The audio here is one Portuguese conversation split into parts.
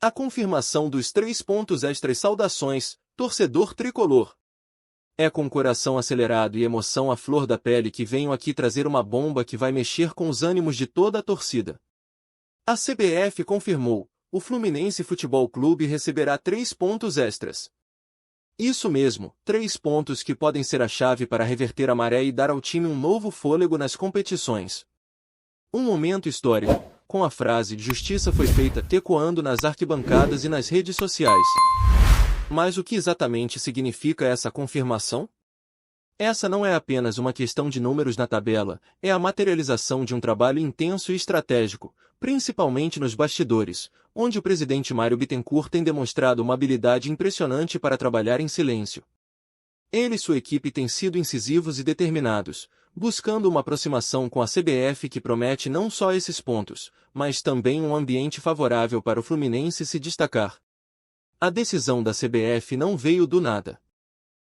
A confirmação dos 3 pontos extras. Saudações, torcedor tricolor. É com o coração acelerado e emoção à flor da pele que venho aqui trazer uma bomba que vai mexer com os ânimos de toda a torcida. A CBF confirmou, o Fluminense Futebol Clube receberá 3 pontos extras. Isso mesmo, 3 pontos que podem ser a chave para reverter a maré e dar ao time um novo fôlego nas competições. Um momento histórico, com a frase "Justiça foi feita" ecoando nas arquibancadas e nas redes sociais. Mas o que exatamente significa essa confirmação? Essa não é apenas uma questão de números na tabela, é a materialização de um trabalho intenso e estratégico, principalmente nos bastidores, onde o presidente Mário Bittencourt tem demonstrado uma habilidade impressionante para trabalhar em silêncio. Ele e sua equipe têm sido incisivos e determinados, buscando uma aproximação com a CBF que promete não só esses pontos, mas também um ambiente favorável para o Fluminense se destacar. A decisão da CBF não veio do nada.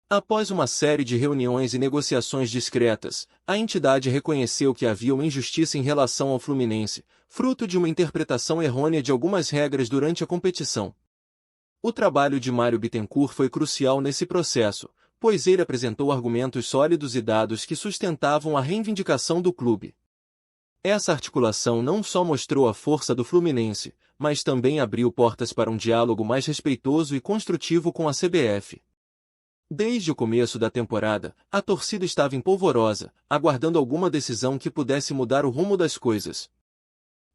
Após uma série de reuniões e negociações discretas, a entidade reconheceu que havia uma injustiça em relação ao Fluminense, fruto de uma interpretação errônea de algumas regras durante a competição. O trabalho de Mário Bittencourt foi crucial nesse processo, pois ele apresentou argumentos sólidos e dados que sustentavam a reivindicação do clube. Essa articulação não só mostrou a força do Fluminense, mas também abriu portas para um diálogo mais respeitoso e construtivo com a CBF. Desde o começo da temporada, a torcida estava empolvorosa, aguardando alguma decisão que pudesse mudar o rumo das coisas.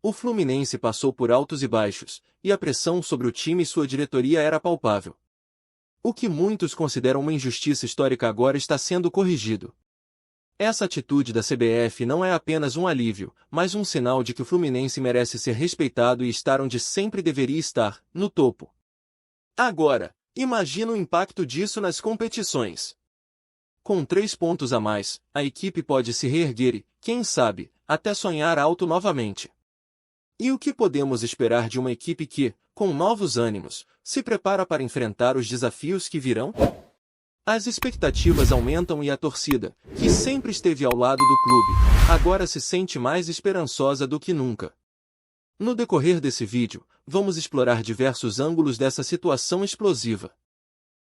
O Fluminense passou por altos e baixos, e a pressão sobre o time e sua diretoria era palpável. O que muitos consideram uma injustiça histórica agora está sendo corrigido. Essa atitude da CBF não é apenas um alívio, mas um sinal de que o Fluminense merece ser respeitado e estar onde sempre deveria estar, no topo. Agora, imagina o impacto disso nas competições. Com 3 pontos a mais, a equipe pode se reerguer e, quem sabe, até sonhar alto novamente. E o que podemos esperar de uma equipe que, com novos ânimos, se prepara para enfrentar os desafios que virão? As expectativas aumentam e a torcida, que sempre esteve ao lado do clube, agora se sente mais esperançosa do que nunca. No decorrer desse vídeo, vamos explorar diversos ângulos dessa situação explosiva.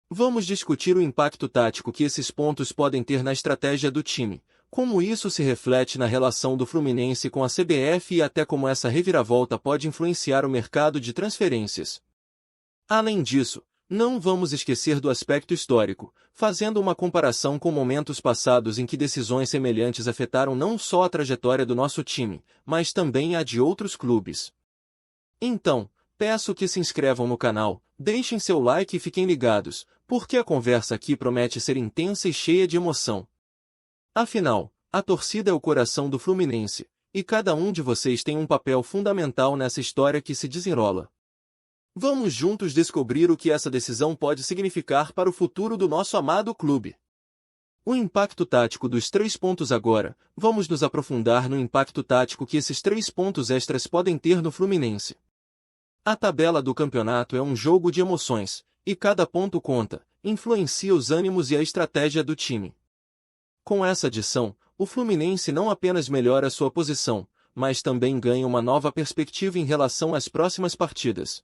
Vamos discutir o impacto tático que esses pontos podem ter na estratégia do time, como isso se reflete na relação do Fluminense com a CBF e até como essa reviravolta pode influenciar o mercado de transferências. Além disso, não vamos esquecer do aspecto histórico, fazendo uma comparação com momentos passados em que decisões semelhantes afetaram não só a trajetória do nosso time, mas também a de outros clubes. Então, peço que se inscrevam no canal, deixem seu like e fiquem ligados, porque a conversa aqui promete ser intensa e cheia de emoção. Afinal, a torcida é o coração do Fluminense, e cada um de vocês tem um papel fundamental nessa história que se desenrola. Vamos juntos descobrir o que essa decisão pode significar para o futuro do nosso amado clube. O impacto tático dos 3 pontos agora, vamos nos aprofundar no impacto tático que esses 3 pontos extras podem ter no Fluminense. A tabela do campeonato é um jogo de emoções, e cada ponto conta, influencia os ânimos e a estratégia do time. Com essa adição, o Fluminense não apenas melhora sua posição, mas também ganha uma nova perspectiva em relação às próximas partidas.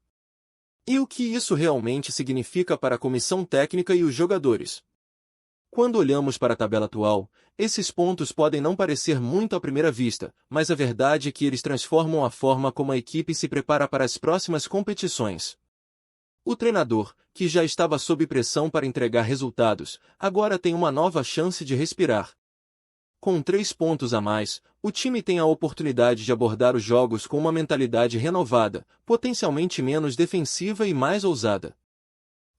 E o que isso realmente significa para a comissão técnica e os jogadores? Quando olhamos para a tabela atual, esses pontos podem não parecer muito à primeira vista, mas a verdade é que eles transformam a forma como a equipe se prepara para as próximas competições. O treinador, que já estava sob pressão para entregar resultados, agora tem uma nova chance de respirar. Com 3 pontos a mais, o time tem a oportunidade de abordar os jogos com uma mentalidade renovada, potencialmente menos defensiva e mais ousada.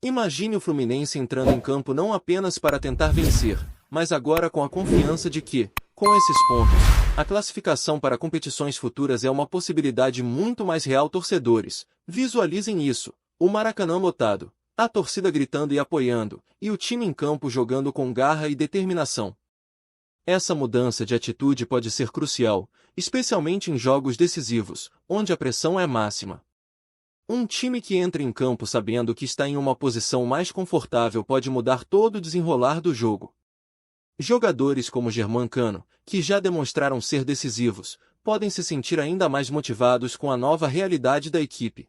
Imagine o Fluminense entrando em campo não apenas para tentar vencer, mas agora com a confiança de que, com esses pontos, a classificação para competições futuras é uma possibilidade muito mais real. Torcedores, visualizem isso, o Maracanã lotado, a torcida gritando e apoiando, e o time em campo jogando com garra e determinação. Essa mudança de atitude pode ser crucial, especialmente em jogos decisivos, onde a pressão é máxima. Um time que entra em campo sabendo que está em uma posição mais confortável pode mudar todo o desenrolar do jogo. Jogadores como Germancano, que já demonstraram ser decisivos, podem se sentir ainda mais motivados com a nova realidade da equipe.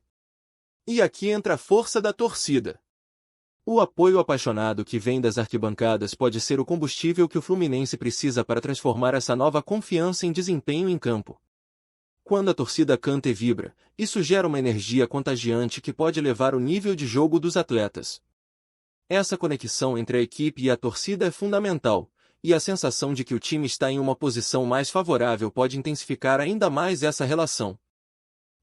E aqui entra a força da torcida. O apoio apaixonado que vem das arquibancadas pode ser o combustível que o Fluminense precisa para transformar essa nova confiança em desempenho em campo. Quando a torcida canta e vibra, isso gera uma energia contagiante que pode elevar o nível de jogo dos atletas. Essa conexão entre a equipe e a torcida é fundamental, e a sensação de que o time está em uma posição mais favorável pode intensificar ainda mais essa relação.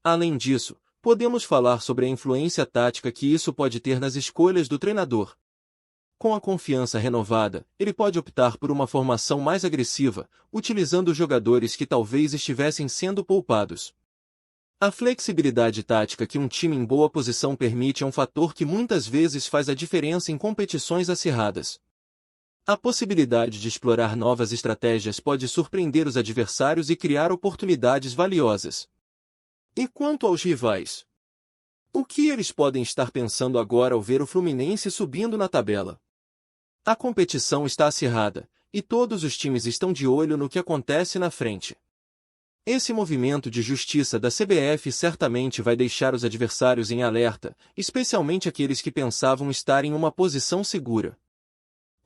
Além disso, podemos falar sobre a influência tática que isso pode ter nas escolhas do treinador. Com a confiança renovada, ele pode optar por uma formação mais agressiva, utilizando jogadores que talvez estivessem sendo poupados. A flexibilidade tática que um time em boa posição permite é um fator que muitas vezes faz a diferença em competições acirradas. A possibilidade de explorar novas estratégias pode surpreender os adversários e criar oportunidades valiosas. E quanto aos rivais? O que eles podem estar pensando agora ao ver o Fluminense subindo na tabela? A competição está acirrada, e todos os times estão de olho no que acontece na frente. Esse movimento de justiça da CBF certamente vai deixar os adversários em alerta, especialmente aqueles que pensavam estar em uma posição segura.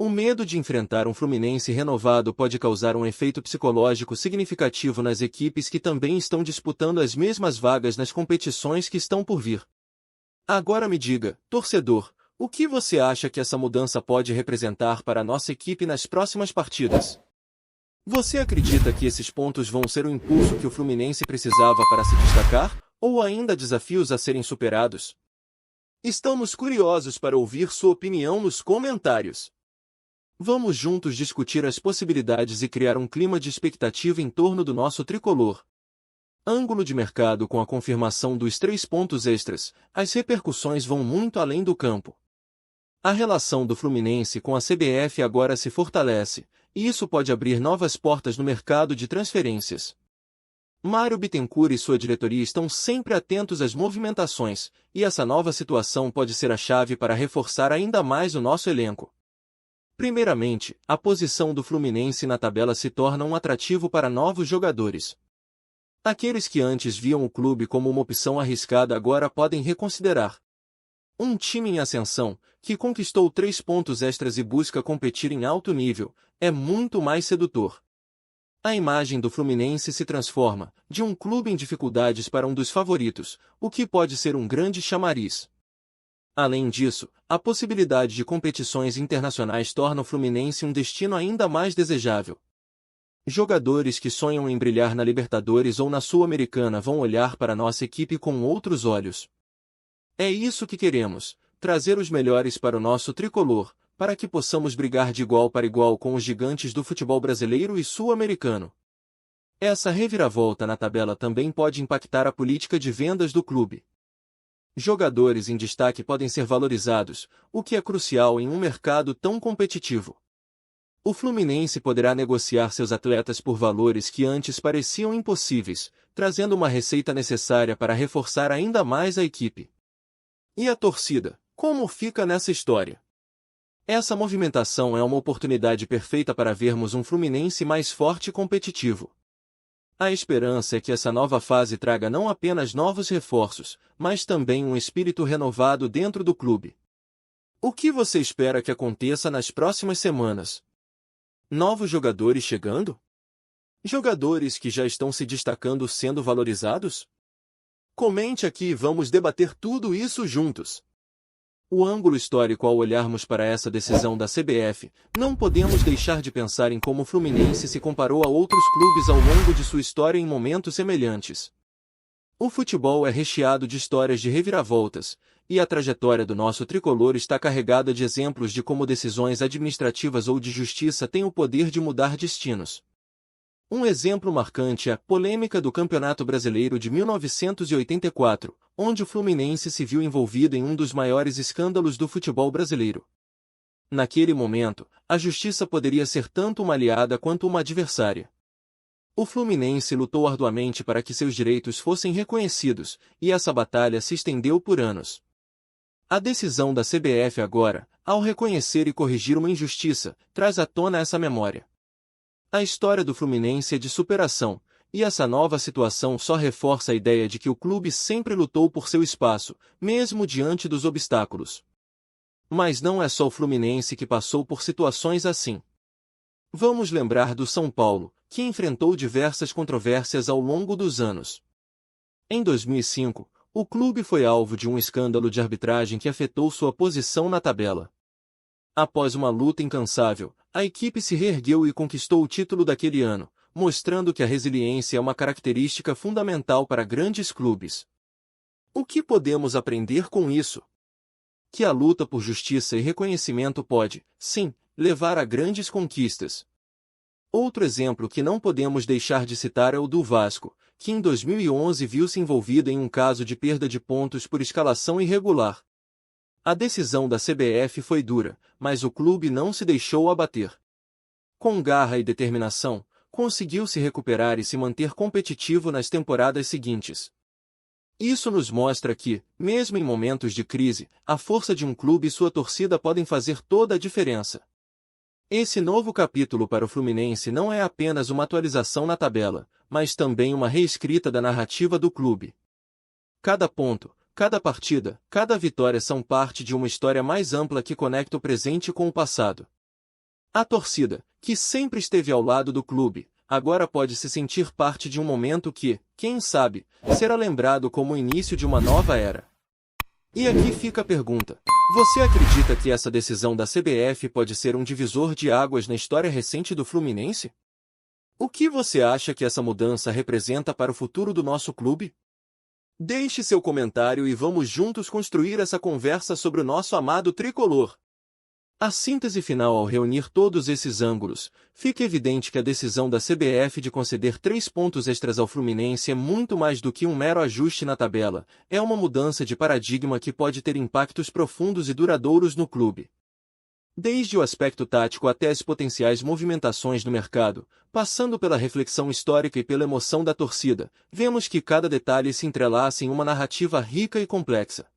O medo de enfrentar um Fluminense renovado pode causar um efeito psicológico significativo nas equipes que também estão disputando as mesmas vagas nas competições que estão por vir. Agora me diga, torcedor, o que você acha que essa mudança pode representar para a nossa equipe nas próximas partidas? Você acredita que esses pontos vão ser o impulso que o Fluminense precisava para se destacar, ou ainda desafios a serem superados? Estamos curiosos para ouvir sua opinião nos comentários. Vamos juntos discutir as possibilidades e criar um clima de expectativa em torno do nosso tricolor. Ângulo de mercado. Com a confirmação dos 3 pontos extras, as repercussões vão muito além do campo. A relação do Fluminense com a CBF agora se fortalece, e isso pode abrir novas portas no mercado de transferências. Mário Bittencourt e sua diretoria estão sempre atentos às movimentações, e essa nova situação pode ser a chave para reforçar ainda mais o nosso elenco. Primeiramente, a posição do Fluminense na tabela se torna um atrativo para novos jogadores. Aqueles que antes viam o clube como uma opção arriscada agora podem reconsiderar. Um time em ascensão, que conquistou 3 pontos extras e busca competir em alto nível, é muito mais sedutor. A imagem do Fluminense se transforma, de um clube em dificuldades para um dos favoritos, o que pode ser um grande chamariz. Além disso, a possibilidade de competições internacionais torna o Fluminense um destino ainda mais desejável. Jogadores que sonham em brilhar na Libertadores ou na Sul-Americana vão olhar para nossa equipe com outros olhos. É isso que queremos, trazer os melhores para o nosso tricolor, para que possamos brigar de igual para igual com os gigantes do futebol brasileiro e sul-americano. Essa reviravolta na tabela também pode impactar a política de vendas do clube. Jogadores em destaque podem ser valorizados, o que é crucial em um mercado tão competitivo. O Fluminense poderá negociar seus atletas por valores que antes pareciam impossíveis, trazendo uma receita necessária para reforçar ainda mais a equipe. E a torcida, como fica nessa história? Essa movimentação é uma oportunidade perfeita para vermos um Fluminense mais forte e competitivo. A esperança é que essa nova fase traga não apenas novos reforços, mas também um espírito renovado dentro do clube. O que você espera que aconteça nas próximas semanas? Novos jogadores chegando? Jogadores que já estão se destacando sendo valorizados? Comente aqui e vamos debater tudo isso juntos. O ângulo histórico. Ao olharmos para essa decisão da CBF, não podemos deixar de pensar em como o Fluminense se comparou a outros clubes ao longo de sua história em momentos semelhantes. O futebol é recheado de histórias de reviravoltas, e a trajetória do nosso tricolor está carregada de exemplos de como decisões administrativas ou de justiça têm o poder de mudar destinos. Um exemplo marcante é a polêmica do Campeonato Brasileiro de 1984, onde o Fluminense se viu envolvido em um dos maiores escândalos do futebol brasileiro. Naquele momento, a justiça poderia ser tanto uma aliada quanto uma adversária. O Fluminense lutou arduamente para que seus direitos fossem reconhecidos, e essa batalha se estendeu por anos. A decisão da CBF agora, ao reconhecer e corrigir uma injustiça, traz à tona essa memória. A história do Fluminense é de superação, e essa nova situação só reforça a ideia de que o clube sempre lutou por seu espaço, mesmo diante dos obstáculos. Mas não é só o Fluminense que passou por situações assim. Vamos lembrar do São Paulo, que enfrentou diversas controvérsias ao longo dos anos. Em 2005, o clube foi alvo de um escândalo de arbitragem que afetou sua posição na tabela. Após uma luta incansável, a equipe se reergueu e conquistou o título daquele ano, mostrando que a resiliência é uma característica fundamental para grandes clubes. O que podemos aprender com isso? Que a luta por justiça e reconhecimento pode, sim, levar a grandes conquistas. Outro exemplo que não podemos deixar de citar é o do Vasco, que em 2011 viu-se envolvido em um caso de perda de pontos por escalação irregular. A decisão da CBF foi dura, mas o clube não se deixou abater. Com garra e determinação, conseguiu se recuperar e se manter competitivo nas temporadas seguintes. Isso nos mostra que, mesmo em momentos de crise, a força de um clube e sua torcida podem fazer toda a diferença. Esse novo capítulo para o Fluminense não é apenas uma atualização na tabela, mas também uma reescrita da narrativa do clube. Cada ponto, cada partida, cada vitória são parte de uma história mais ampla que conecta o presente com o passado. A torcida, que sempre esteve ao lado do clube, agora pode se sentir parte de um momento que, quem sabe, será lembrado como o início de uma nova era. E aqui fica a pergunta: você acredita que essa decisão da CBF pode ser um divisor de águas na história recente do Fluminense? O que você acha que essa mudança representa para o futuro do nosso clube? Deixe seu comentário e vamos juntos construir essa conversa sobre o nosso amado tricolor. A síntese final ao reunir todos esses ângulos, fica evidente que a decisão da CBF de conceder 3 pontos extras ao Fluminense é muito mais do que um mero ajuste na tabela, é uma mudança de paradigma que pode ter impactos profundos e duradouros no clube. Desde o aspecto tático até as potenciais movimentações no mercado, passando pela reflexão histórica e pela emoção da torcida, vemos que cada detalhe se entrelaça em uma narrativa rica e complexa.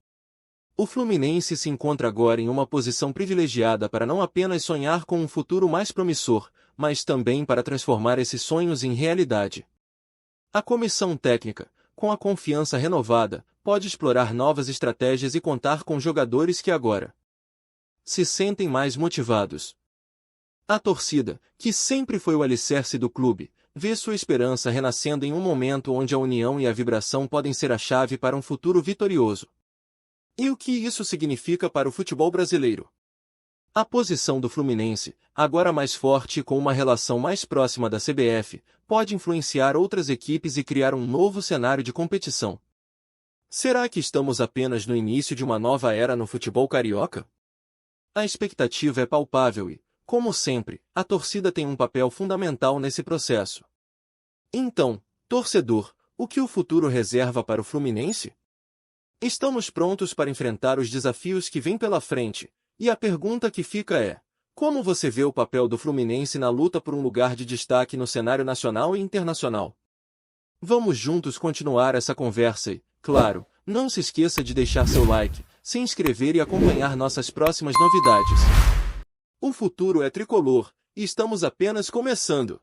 O Fluminense se encontra agora em uma posição privilegiada para não apenas sonhar com um futuro mais promissor, mas também para transformar esses sonhos em realidade. A comissão técnica, com a confiança renovada, pode explorar novas estratégias e contar com jogadores que agora se sentem mais motivados. A torcida, que sempre foi o alicerce do clube, vê sua esperança renascendo em um momento onde a união e a vibração podem ser a chave para um futuro vitorioso. E o que isso significa para o futebol brasileiro? A posição do Fluminense, agora mais forte e com uma relação mais próxima da CBF, pode influenciar outras equipes e criar um novo cenário de competição. Será que estamos apenas no início de uma nova era no futebol carioca? A expectativa é palpável e, como sempre, a torcida tem um papel fundamental nesse processo. Então, torcedor, o que o futuro reserva para o Fluminense? Estamos prontos para enfrentar os desafios que vêm pela frente, e a pergunta que fica é: como você vê o papel do Fluminense na luta por um lugar de destaque no cenário nacional e internacional? Vamos juntos continuar essa conversa e, claro, não se esqueça de deixar seu like, se inscrever e acompanhar nossas próximas novidades. O futuro é tricolor, e estamos apenas começando.